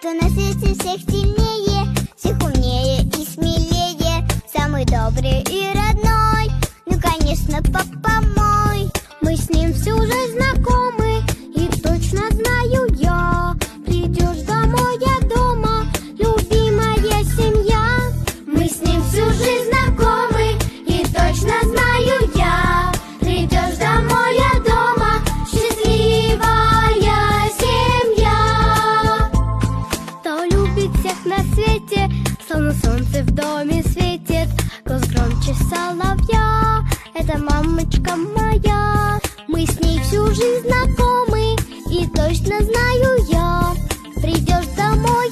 Кто на свете всех сильнее, всех умнее и смелее, самый добрый и родной, ну, конечно, папа мой. Мы с ним всю жизнь знакомы, и точно знаю я, придешь домой, я дома, любимая семья. Мы с ним всю жизнь знакомы, и точно знаю я, придешь домой, я дома, счастливая семья. Кто любит всех на свете, словно солнце в доме светит, голос громче соловья, это мамочка моя. Мы с ней всю жизнь знакомы, и точно знаю я, придешь домой,